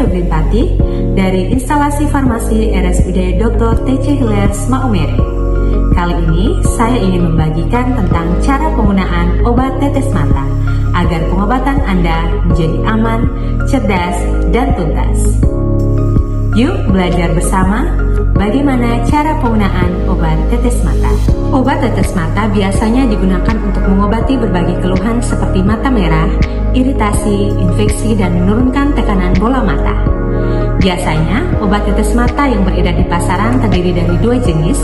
Feblintati dari instalasi farmasi RSUD Dr. T.C. Hilers Maumere. Kali ini saya ingin membagikan tentang cara penggunaan obat tetes mata agar pengobatan Anda menjadi aman, cerdas, dan tuntas. Yuk belajar bersama bagaimana cara penggunaan obat tetes mata. Obat tetes mata biasanya digunakan untuk mengobati berbagai keluhan seperti mata merah, iritasi, infeksi, dan menurunkan tekanan bola mata. Biasanya, obat tetes mata yang beredar di pasaran terdiri dari dua jenis,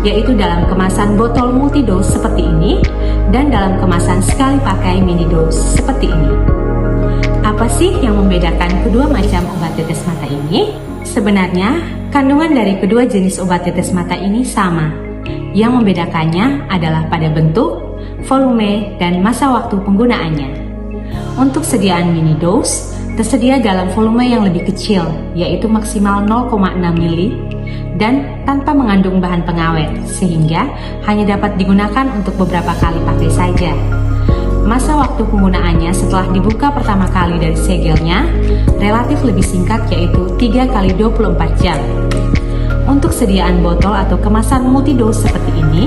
yaitu dalam kemasan botol multidose seperti ini dan dalam kemasan sekali pakai mini dose seperti ini. Apa sih yang membedakan kedua macam obat tetes mata ini? Sebenarnya, kandungan dari kedua jenis obat tetes mata ini sama. Yang membedakannya adalah pada bentuk, volume, dan masa waktu penggunaannya. Untuk sediaan mini dose, tersedia dalam volume yang lebih kecil, yaitu maksimal 0,6 mili, dan tanpa mengandung bahan pengawet, sehingga hanya dapat digunakan untuk beberapa kali pakai saja. Masa waktu penggunaannya setelah dibuka pertama kali dari segelnya relatif lebih singkat, yaitu 3 kali 24 jam. Untuk sediaan botol atau kemasan multidose seperti ini,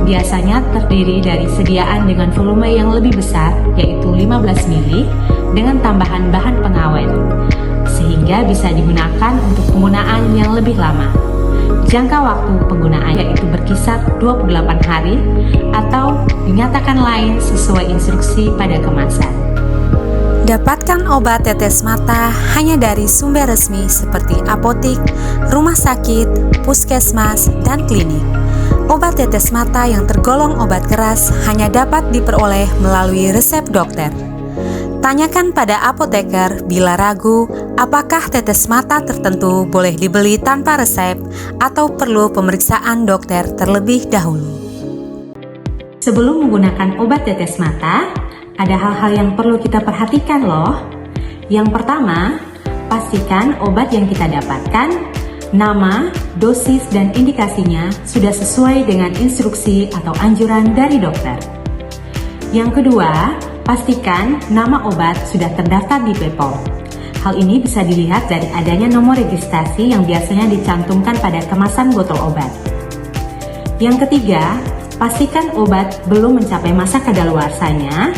biasanya terdiri dari sediaan dengan volume yang lebih besar, yaitu 15 mili, dengan tambahan bahan pengawet, sehingga bisa digunakan untuk penggunaan yang lebih lama. Jangka waktu penggunaan yaitu berkisar 28 hari atau dinyatakan lain sesuai instruksi pada kemasan. Dapatkan obat tetes mata hanya dari sumber resmi seperti apotik, rumah sakit, puskesmas, dan klinik. Obat tetes mata yang tergolong obat keras hanya dapat diperoleh melalui resep dokter. Tanyakan pada apoteker bila ragu apakah tetes mata tertentu boleh dibeli tanpa resep atau perlu pemeriksaan dokter terlebih dahulu. Sebelum menggunakan obat tetes mata, ada hal-hal yang perlu kita perhatikan loh. Yang pertama, pastikan obat yang kita dapatkan, nama, dosis, dan indikasinya sudah sesuai dengan instruksi atau anjuran dari dokter. Yang kedua, pastikan nama obat sudah terdaftar di BPOM. Hal ini bisa dilihat dari adanya nomor registrasi yang biasanya dicantumkan pada kemasan botol obat. Yang ketiga, pastikan obat belum mencapai masa kadaluarsanya.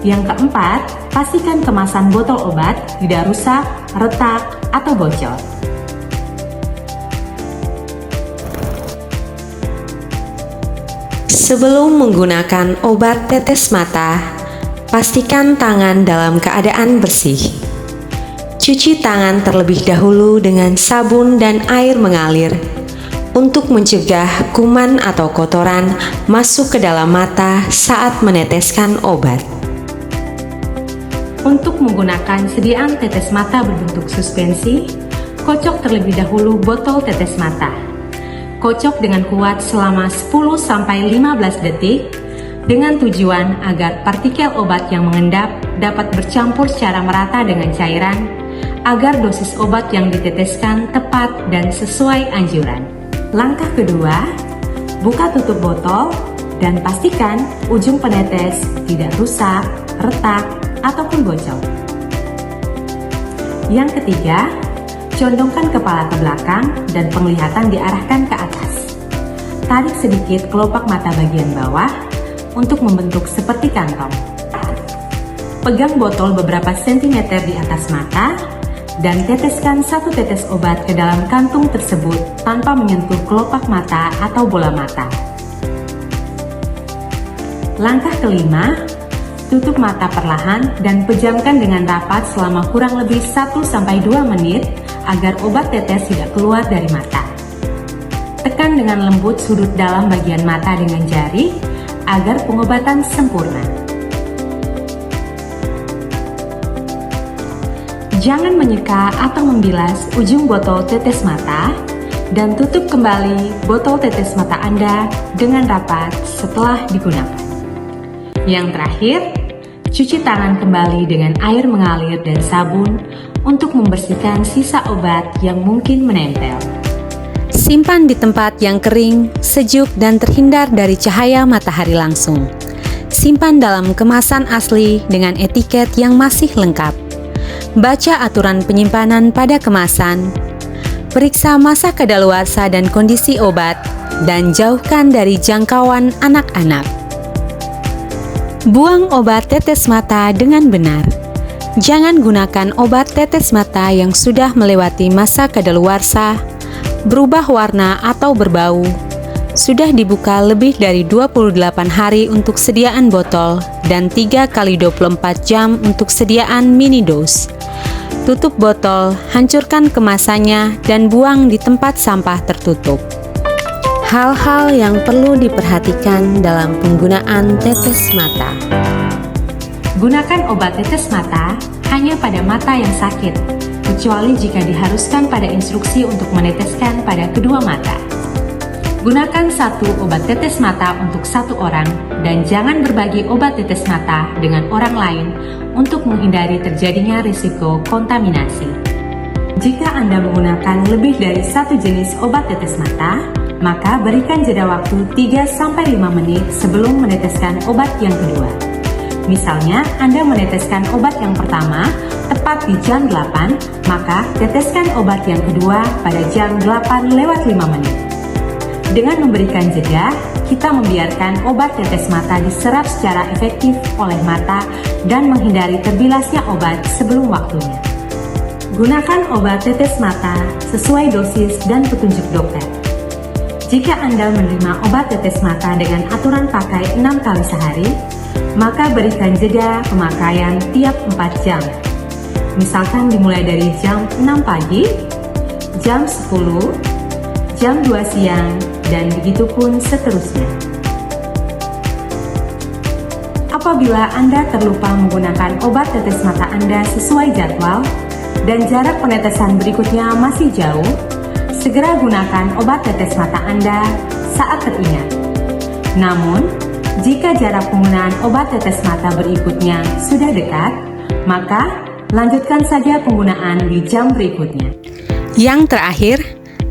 Yang keempat, pastikan kemasan botol obat tidak rusak, retak, atau bocor. Sebelum menggunakan obat tetes mata, pastikan tangan dalam keadaan bersih. Cuci tangan terlebih dahulu dengan sabun dan air mengalir untuk mencegah kuman atau kotoran masuk ke dalam mata saat meneteskan obat. Untuk menggunakan sediaan tetes mata berbentuk suspensi, kocok terlebih dahulu botol tetes mata. Kocok dengan kuat selama 10-15 detik dengan tujuan agar partikel obat yang mengendap dapat bercampur secara merata dengan cairan agar dosis obat yang diteteskan tepat dan sesuai anjuran. Langkah kedua, buka tutup botol dan pastikan ujung penetes tidak rusak, retak, ataupun bocor. Yang ketiga, condongkan kepala ke belakang dan penglihatan diarahkan ke atas. Tarik sedikit kelopak mata bagian bawah untuk membentuk seperti kantong. Pegang botol beberapa sentimeter di atas mata dan teteskan satu tetes obat ke dalam kantung tersebut tanpa menyentuh kelopak mata atau bola mata. Langkah kelima, tutup mata perlahan dan pejamkan dengan rapat selama kurang lebih 1-2 menit agar obat tetes tidak keluar dari mata. Tekan dengan lembut sudut dalam bagian mata dengan jari agar pengobatan sempurna. Jangan menyeka atau membilas ujung botol tetes mata dan tutup kembali botol tetes mata Anda dengan rapat setelah digunakan. Yang terakhir, cuci tangan kembali dengan air mengalir dan sabun untuk membersihkan sisa obat yang mungkin menempel. Simpan di tempat yang kering, sejuk, dan terhindar dari cahaya matahari langsung. Simpan dalam kemasan asli dengan etiket yang masih lengkap. Baca aturan penyimpanan pada kemasan. Periksa masa kadaluarsa dan kondisi obat, dan jauhkan dari jangkauan anak-anak. Buang obat tetes mata dengan benar. Jangan gunakan obat tetes mata yang sudah melewati masa kadaluarsa, berubah warna atau berbau, sudah dibuka lebih dari 28 hari untuk sediaan botol, dan 3 kali 24 jam untuk sediaan mini dose. Tutup botol, hancurkan kemasannya, dan buang di tempat sampah tertutup. Hal-hal yang perlu diperhatikan dalam penggunaan tetes mata. Gunakan obat tetes mata hanya pada mata yang sakit, kecuali jika diharuskan pada instruksi untuk meneteskan pada kedua mata. Gunakan satu obat tetes mata untuk satu orang, dan jangan berbagi obat tetes mata dengan orang lain untuk menghindari terjadinya risiko kontaminasi. Jika Anda menggunakan lebih dari satu jenis obat tetes mata, maka berikan jeda waktu 3-5 menit sebelum meneteskan obat yang kedua. Misalnya, Anda meneteskan obat yang pertama tepat di jam 8, maka teteskan obat yang kedua pada jam 8:05. Dengan memberikan jeda, kita membiarkan obat tetes mata diserap secara efektif oleh mata dan menghindari terbilasnya obat sebelum waktunya. Gunakan obat tetes mata sesuai dosis dan petunjuk dokter. Jika Anda menerima obat tetes mata dengan aturan pakai 6 kali sehari, maka berikan jeda pemakaian tiap 4 jam. Misalkan dimulai dari jam 6 pagi, jam 10, jam 2 siang, dan begitu pun seterusnya. Apabila Anda terlupa menggunakan obat tetes mata Anda sesuai jadwal dan jarak penetesan berikutnya masih jauh, segera gunakan obat tetes mata Anda saat teringat. Namun, jika jarak penggunaan obat tetes mata berikutnya sudah dekat, maka lanjutkan saja penggunaan di jam berikutnya. Yang terakhir,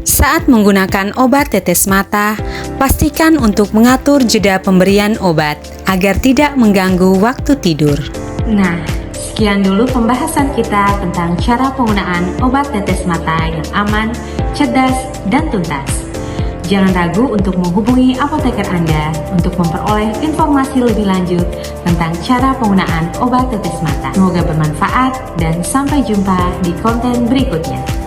saat menggunakan obat tetes mata, pastikan untuk mengatur jeda pemberian obat agar tidak mengganggu waktu tidur. Nah, sekian dulu pembahasan kita tentang cara penggunaan obat tetes mata yang aman, cerdas, dan tuntas. Jangan ragu untuk menghubungi apoteker Anda untuk memperoleh informasi lebih lanjut tentang cara penggunaan obat tetes mata. Semoga bermanfaat dan sampai jumpa di konten berikutnya.